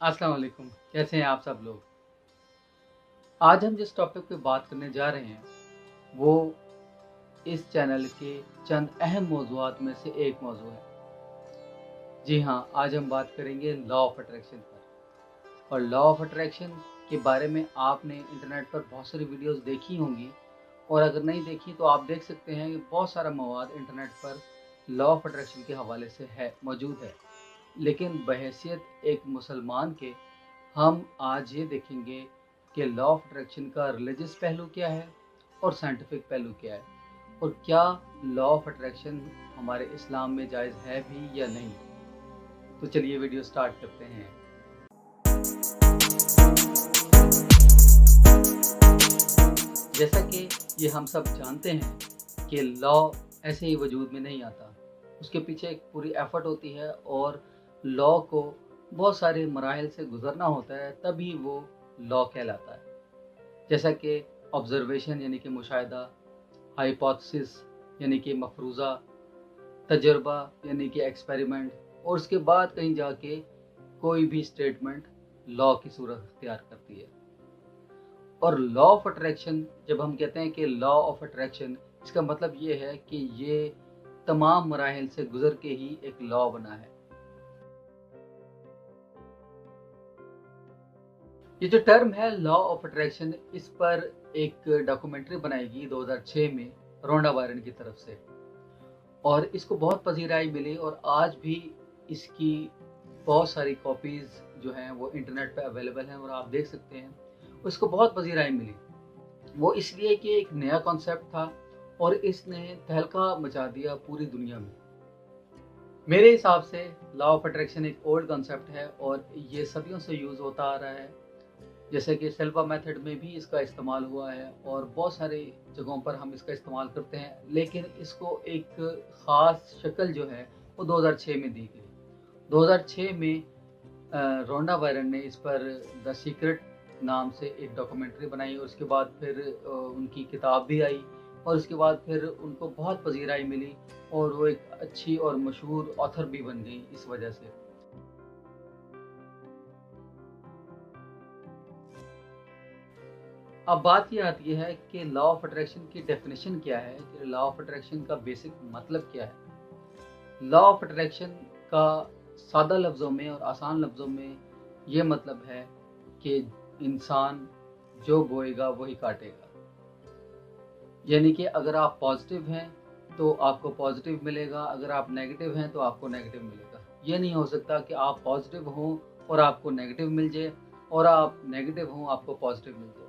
अस्सलाम वालेकुम। कैसे हैं आप सब लोग? आज हम जिस टॉपिक पे बात करने जा रहे हैं वो इस चैनल के चंद अहम मौज़ूआत में से एक मौज़ू है। जी हाँ, आज हम बात करेंगे लॉ ऑफ अट्रैक्शन पर। और लॉ ऑफ अट्रैक्शन के बारे में आपने इंटरनेट पर बहुत सारी वीडियोस देखी होंगी, और अगर नहीं देखी तो आप देख सकते हैं कि बहुत सारा मवाद इंटरनेट पर लॉ ऑफ अट्रैक्शन के हवाले से मौजूद है। लेकिन बहैसियत एक मुसलमान के हम आज ये देखेंगे कि लॉ ऑफ अट्रैक्शन का रिलीजियस पहलू क्या है और साइंटिफिक पहलू क्या है, और क्या लॉ ऑफ अट्रैक्शन हमारे इस्लाम में जायज़ है भी या नहीं। तो चलिए वीडियो स्टार्ट करते हैं। जैसा कि ये हम सब जानते हैं कि लॉ ऐसे ही वजूद में नहीं आता, उसके पीछे एक पूरी एफर्ट होती है और लॉ को बहुत सारे मराहल से गुजरना होता है, तभी वो लॉ कहलाता है। जैसा कि ऑब्जर्वेशन यानी कि मुशाहिदा, हाइपोथेसिस यानी कि मफरूज़ा, तजर्बा यानी कि एक्सपेरिमेंट, और उसके बाद कहीं जाके कोई भी स्टेटमेंट लॉ की सूरत अख्तियार करती है। और लॉ ऑफ अट्रैक्शन, जब हम कहते हैं कि लॉ ऑफ अट्रैक्शन, इसका मतलब ये है कि ये तमाम मराहल से गुजर के ही एक लॉ बना है। ये जो टर्म है लॉ ऑफ अट्रैक्शन, इस पर एक डॉक्यूमेंट्री बनाएगी 2006 में रोंडा वायरन की तरफ से, और इसको बहुत पजीराई मिली, और आज भी इसकी बहुत सारी कॉपीज़ जो हैं वो इंटरनेट पे अवेलेबल हैं और आप देख सकते हैं। उसको बहुत पजीराई मिली, वो इसलिए कि एक नया कॉन्सेप्ट था और इसने तहलका मचा दिया पूरी दुनिया में। मेरे हिसाब से लॉ ऑफ अट्रैक्शन एक ओल्ड कॉन्सेप्ट है और ये सदियों से यूज़ होता आ रहा है। जैसे कि सेल्फा मेथड में भी इसका इस्तेमाल हुआ है और बहुत सारी जगहों पर हम इसका इस्तेमाल करते हैं, लेकिन इसको एक ख़ास शक्ल जो है वो 2006 में दी गई। 2006 में रोंडा वायरन ने इस पर द सीक्रेट नाम से एक डॉक्यूमेंट्री बनाई, और उसके बाद फिर उनकी किताब भी आई, और उसके बाद फिर उनको बहुत पजीराई मिली और वो एक अच्छी और मशहूर ऑथर भी बन गई इस वजह से। अब बात ये आती है कि लॉ ऑफ अट्रैक्शन की डेफिनेशन क्या है, कि लॉ ऑफ अट्रैक्शन का बेसिक मतलब क्या है। लॉ ऑफ अट्रैक्शन का सादा लफ्ज़ों में और आसान लफ्ज़ों में ये मतलब है कि इंसान जो बोएगा वही काटेगा। यानी कि अगर आप पॉजिटिव हैं तो आपको पॉजिटिव मिलेगा, अगर आप नेगेटिव हैं तो आपको नेगेटिव मिलेगा। ये नहीं हो सकता कि आप पॉजिटिव हों और आपको नेगेटिव मिल जाए, और आप नेगेटिव हों आपको पॉजिटिव मिल जाए।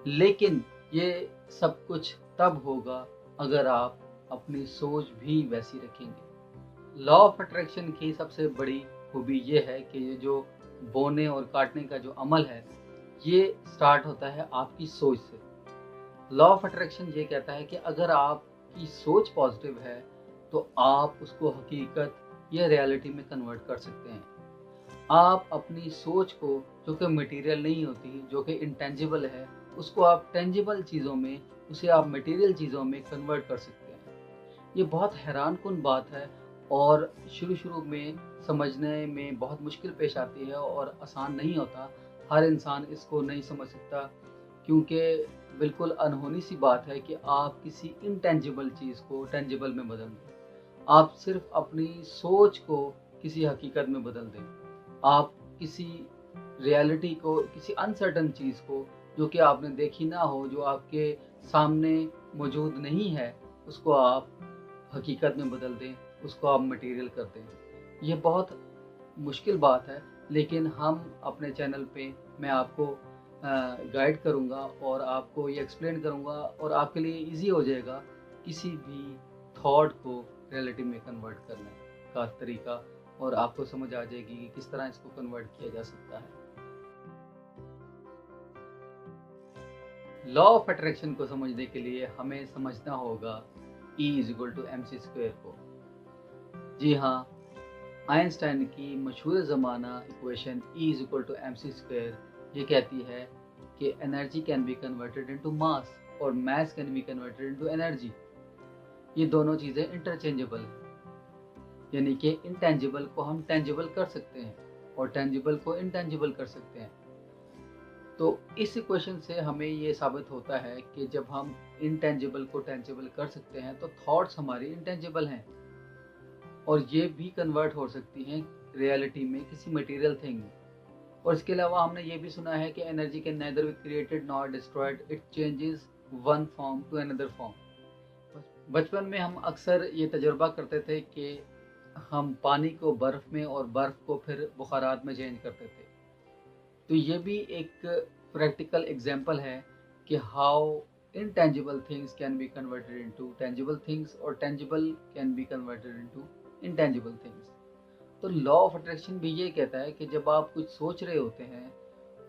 लेकिन ये सब कुछ तब होगा अगर आप अपनी सोच भी वैसी रखेंगे। लॉ ऑफ अट्रैक्शन की सबसे बड़ी खूबी ये है कि ये जो बोने और काटने का जो अमल है, ये स्टार्ट होता है आपकी सोच से। लॉ ऑफ अट्रैक्शन ये कहता है कि अगर आपकी सोच पॉजिटिव है तो आप उसको हकीकत या रियलिटी में कन्वर्ट कर सकते हैं। आप अपनी सोच को, जो कि मटेरियल नहीं होती, जो कि इंटेंजिबल है, उसको आप टेंजिबल चीज़ों में, उसे आप मटेरियल चीज़ों में कन्वर्ट कर सकते हैं। ये बहुत हैरान कुन बात है और शुरू में समझने में बहुत मुश्किल पेश आती है और आसान नहीं होता। हर इंसान इसको नहीं समझ सकता, क्योंकि बिल्कुल अनहोनी सी बात है कि आप किसी इनटेंजिबल चीज़ को टेंजिबल में बदल दें। आप सिर्फ अपनी सोच को किसी हकीकत में बदल दें। आप किसी रियलिटी को, किसी अनसर्टन चीज़ को जो कि आपने देखी ना हो, जो आपके सामने मौजूद नहीं है, उसको आप हकीकत में बदल दें, उसको आप मटेरियल कर दें। ये बहुत मुश्किल बात है, लेकिन हम अपने चैनल पे मैं आपको गाइड करूँगा और आपको ये एक्सप्लेन करूँगा, और आपके लिए इजी हो जाएगा किसी भी थॉट को रियलिटी में कन्वर्ट करने का तरीका, और आपको समझ आ जाएगी कि किस तरह इसको कन्वर्ट किया जा सकता है। लॉ ऑफ अट्रैक्शन को समझने के लिए हमें समझना होगा E = mc² को। जी हाँ, आइंस्टाइन की मशहूर ज़माना इक्वेशन E = mc² ये कहती है कि energy can be converted into mass और mass can be converted into energy. ये दोनों चीज़ें इंटरचेंजेबल हैं, यानी कि इनटेंजिबल को हम टेंजिबल कर सकते हैं। और टेंजिबल को इंटेंजिबल कर सकते हैं। तो इस इक्वेशन से हमें ये साबित होता है कि जब हम इंटेंजिबल को टेंजिबल कर सकते हैं तो थॉट्स हमारी इंटेंजिबल हैं और ये भी कन्वर्ट हो सकती हैं रियलिटी में किसी मटेरियल थिंग में। और इसके अलावा हमने ये भी सुना है कि energy can neither be created nor destroyed, it changes one form to another form. बचपन में हम अक्सर ये तजुर्बा करते थे कि हम पानी को बर्फ़ में और बर्फ़ को फिर बुखारात में चेंज करते थे। तो ये भी एक प्रैक्टिकल एग्जांपल है कि how intangible things can be converted into tangible things और tangible can be converted into intangible things। तो लॉ ऑफ अट्रैक्शन भी ये कहता है कि जब आप कुछ सोच रहे होते हैं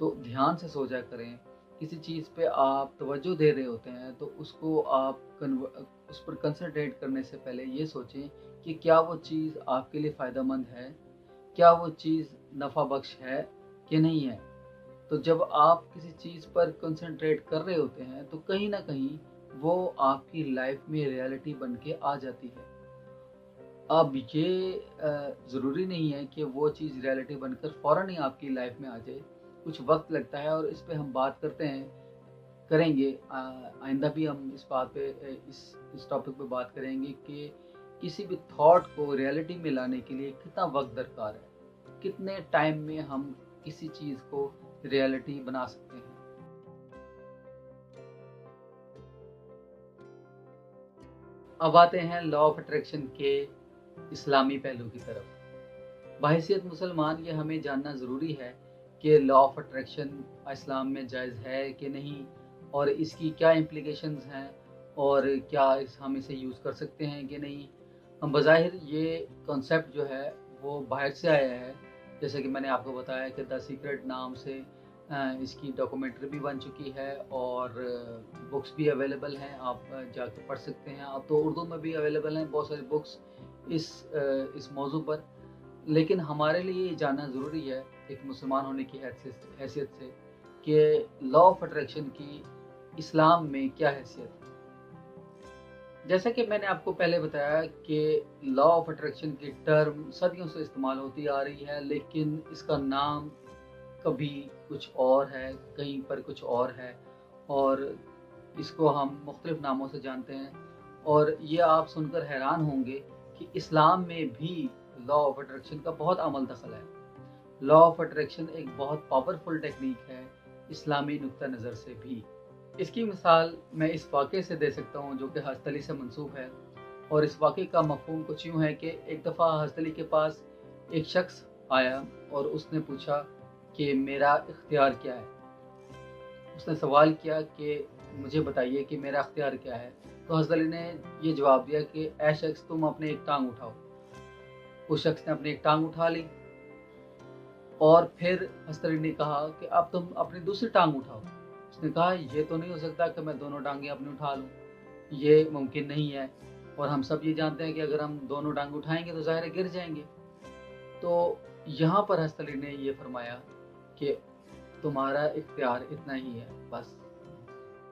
तो ध्यान से सोचा करें। किसी चीज़ पे आप तवज्जो दे रहे होते हैं तो उसको आप उस पर कंसंट्रेट करने से पहले ये सोचें कि क्या वो चीज़ आपके लिए फ़ायदेमंद है, क्या वो चीज़ नफ़ा बख्श है कि नहीं है। तो जब आप किसी चीज़ पर कंसंट्रेट कर रहे होते हैं तो कहीं ना कहीं वो आपकी लाइफ में रियलिटी बन के आ जाती है। अब ये ज़रूरी नहीं है कि वो चीज़ रियलिटी बनकर फ़ौरन ही आपकी लाइफ में आ जाए, कुछ वक्त लगता है और इस पे हम बात करते हैं करेंगे। आइंदा भी हम इस बात पे इस टॉपिक पे बात करेंगे कि किसी भी थॉट को रियलिटी में लाने के लिए कितना वक्त दरकार है, कितने टाइम में हम किसी चीज़ को रियलिटी बना सकते हैं। अब आते हैं लॉ ऑफ अट्रैक्शन के इस्लामी पहलू की तरफ। बहैसियत मुसलमान ये हमें जानना ज़रूरी है कि लॉ ऑफ अट्रैक्शन इस्लाम में जायज़ है कि नहीं और इसकी क्या इम्प्लिकेशंस हैं और क्या हम इसे यूज़ कर सकते हैं कि नहीं। हम बज़ाहिर ये कॉन्सेप्ट जो है वो बाहर से आया है, जैसे कि मैंने आपको बताया कि द सीक्रेट नाम से इसकी डॉक्यूमेंट्री भी बन चुकी है और बुक्स भी अवेलेबल हैं, आप जाके पढ़ सकते हैं। अब तो उर्दू में भी अवेलेबल हैं बहुत सारी बुक्स इस मौजू पर। लेकिन हमारे लिए ये जानना ज़रूरी है एक मुसलमान होने की हैसियत से कि लॉ ऑफ अट्रैक्शन की इस्लाम में क्या हैसियत है। जैसा कि मैंने आपको पहले बताया कि लॉ ऑफ अट्रैक्शन की टर्म सदियों से इस्तेमाल होती आ रही है, लेकिन इसका नाम कभी कुछ और है, कहीं पर कुछ और है और इसको हम मुख्तलिफ नामों से जानते हैं। और ये आप सुनकर हैरान होंगे कि इस्लाम में भी लॉ ऑफ अट्रैक्शन का बहुत अमल दखल है। लॉ ऑफ अट्रैक्शन एक बहुत पावरफुल टेक्निक है इस्लामी नुक्ता नज़र से भी। इसकी मिसाल मैं इस वाक़े से दे सकता हूँ जो कि हज़रत अली से मंसूब है। और इस वाक़े का मफ़हूम कुछ यूँ है कि एक दफ़ा हज़रत अली के पास एक शख्स आया और उसने पूछा कि मेरा इख्तियार क्या है। उसने सवाल किया कि मुझे बताइए कि मेरा इख्तियार क्या है। तो हज़रत अली ने ये जवाब दिया कि ऐ शख्स तुम अपने एक टांग उठाओ। उस शख्स ने अपनी एक टांग उठा ली और फिर हज़रत अली ने कहा कि अब तुम अपनी दूसरी टांग उठाओ। उसने कहा ये तो नहीं हो सकता कि मैं दोनों टांगें अपनी उठा लूँ, ये मुमकिन नहीं है। और हम सब ये जानते हैं कि अगर हम दोनों टांग उठाएंगे तो ज़ाहिर है गिर जाएंगे। तो यहाँ पर हज़रत अली ने ये फरमाया कि तुम्हारा इख्तियार इतना ही है बस।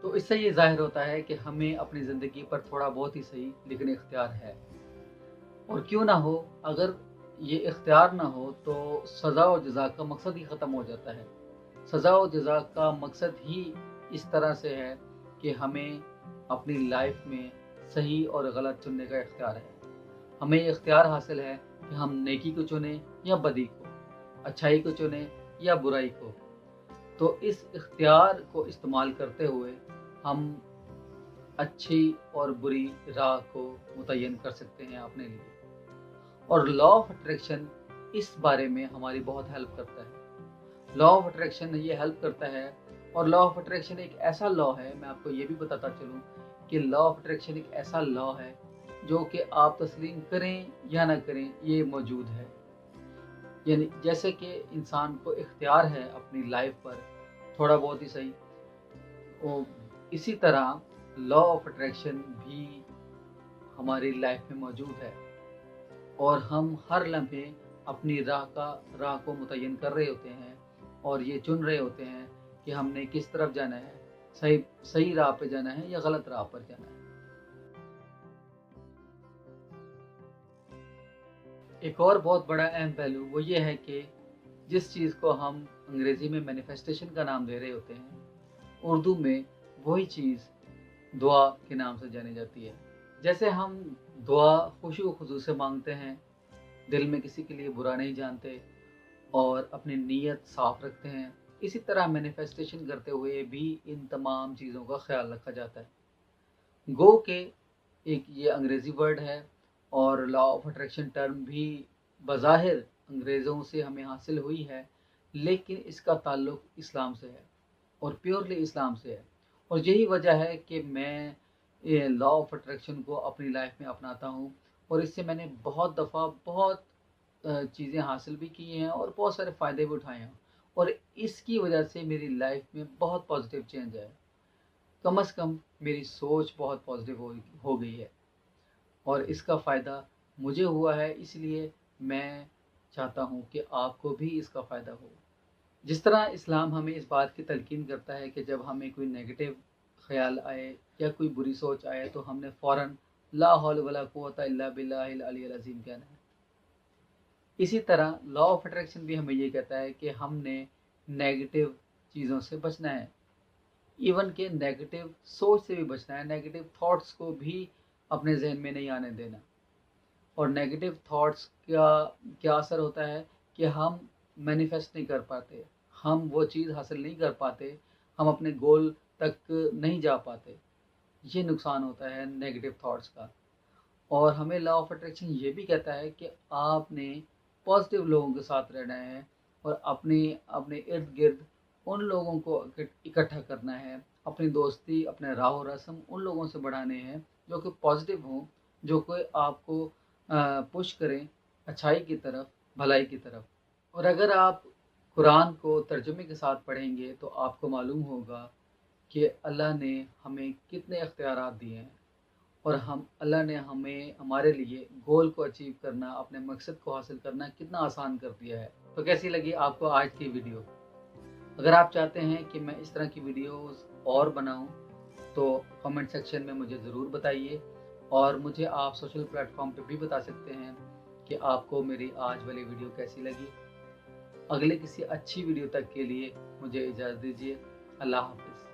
तो इससे ये ज़ाहिर होता है कि हमें अपनी ज़िंदगी पर थोड़ा बहुत ही सही लेकिन इख्तियार है। और क्यों ना हो, अगर ये इख्तियार ना हो तो सज़ा और जज़ा का मकसद ही ख़त्म हो जाता है। सज़ा और जज़ा का मकसद ही इस तरह से है कि हमें अपनी लाइफ में सही और गलत चुनने का इख्तियार है। हमें ये इख्तियार हासिल है कि हम नेकी को चुनें या बदी को, अच्छाई को चुनें या बुराई को। तो इस इख्तियार को इस्तेमाल करते हुए हम अच्छी और बुरी राह को मुतय्यन कर सकते हैं अपने लिए। और लॉ ऑफ अट्रैक्शन इस बारे में हमारी बहुत हेल्प करता है। लॉ ऑफ अट्रैक्शन ये हेल्प करता है और लॉ ऑफ अट्रैक्शन एक ऐसा लॉ है, मैं आपको ये भी बताता चलूँ कि लॉ ऑफ अट्रैक्शन एक ऐसा लॉ है जो कि आप तस्लीम करें या ना करें ये मौजूद है। यानी जैसे कि इंसान को इख्तियार है अपनी लाइफ पर थोड़ा बहुत ही सही, इसी तरह लॉ ऑफ अट्रैक्शन भी हमारी लाइफ में मौजूद है और हम हर लम्हे अपनी राह को मुतय्यन कर रहे होते हैं और ये चुन रहे होते हैं कि हमने किस तरफ जाना है, सही राह पे जाना है या गलत राह पर जाना है। एक और बहुत बड़ा अहम पहलू वो ये है कि जिस चीज़ को हम अंग्रेज़ी में मैनिफेस्टेशन का नाम दे रहे होते हैं, उर्दू में वही चीज़ दुआ के नाम से जानी जाती है। जैसे हम दुआ खुशी व खुजू से मांगते हैं, दिल में किसी के लिए बुरा नहीं जानते और अपनी नीयत साफ रखते हैं, इसी तरह मैनिफेस्टेशन करते हुए भी इन तमाम चीज़ों का ख्याल रखा जाता है। गो के एक ये अंग्रेज़ी वर्ड है और लॉ ऑफ अट्रैक्शन टर्म भी बज़ाहिर अंग्रेज़ों से हमें हासिल हुई है, लेकिन इसका ताल्लुक़ इस्लाम से है और प्योरली इस्लाम से है। और यही वजह है कि मैं ये लॉ ऑफ अट्रैक्शन को अपनी लाइफ में अपनाता हूँ और इससे मैंने बहुत दफ़ा बहुत चीज़ें हासिल भी की हैं और बहुत सारे फ़ायदे भी उठाए हैं और इसकी वजह से मेरी लाइफ में बहुत पॉजिटिव चेंज है। कम से कम मेरी सोच बहुत पॉजिटिव हो गई है और इसका फ़ायदा मुझे हुआ है, इसलिए मैं चाहता हूँ कि आपको भी इसका फ़ायदा हो। जिस तरह इस्लाम हमें इस बात की तलकीन करता है कि जब हमें कोई नेगेटिव ख़्याल आए या कोई बुरी सोच आए तो हमने फ़ौरन ला हौल वला कुव्वता इल्ला बिल्लाहिल अलिय्यिल अज़ीम कहना है। इसी तरह लॉ ऑफ अट्रैक्शन भी हमें ये कहता है कि हमने नेगेटिव चीज़ों से बचना है, इवन के नेगेटिव सोच से भी बचना है, नेगेटिव थॉट्स को भी अपने जहन में नहीं आने देना। और नेगेटिव थॉट्स का क्या असर होता है कि हम मैनिफेस्ट नहीं कर पाते, हम वो चीज़ हासिल नहीं कर पाते, हम अपने गोल तक नहीं जा पाते। ये नुकसान होता है नेगेटिव थॉट्स का। और हमें लॉ ऑफ अट्रैक्शन ये भी कहता है कि आपने पॉजिटिव लोगों के साथ रहना है और अपने अपने इर्द गिर्द उन लोगों को इकट्ठा करना है, अपनी दोस्ती अपने राह रस्म उन लोगों से बढ़ाने हैं जो कि पॉजिटिव हों, जो कोई आपको पुश करें अच्छाई की तरफ, भलाई की तरफ। और अगर आप कुरान को तर्जुमे के साथ पढ़ेंगे तो आपको मालूम होगा कि अल्लाह ने हमें कितने इख्तियारात दिए हैं और अल्लाह ने हमें हमारे लिए गोल को अचीव करना, अपने मकसद को हासिल करना कितना आसान कर दिया है। तो कैसी लगी आपको आज की वीडियो? अगर आप चाहते हैं कि मैं इस तरह की वीडियोस और बनाऊं तो कमेंट सेक्शन में मुझे ज़रूर बताइए और मुझे आप सोशल प्लेटफॉर्म पे भी बता सकते हैं कि आपको मेरी आज वाली वीडियो कैसी लगी। अगले किसी अच्छी वीडियो तक के लिए मुझे इजाज़त दीजिए। अल्लाह हाफ़िज़।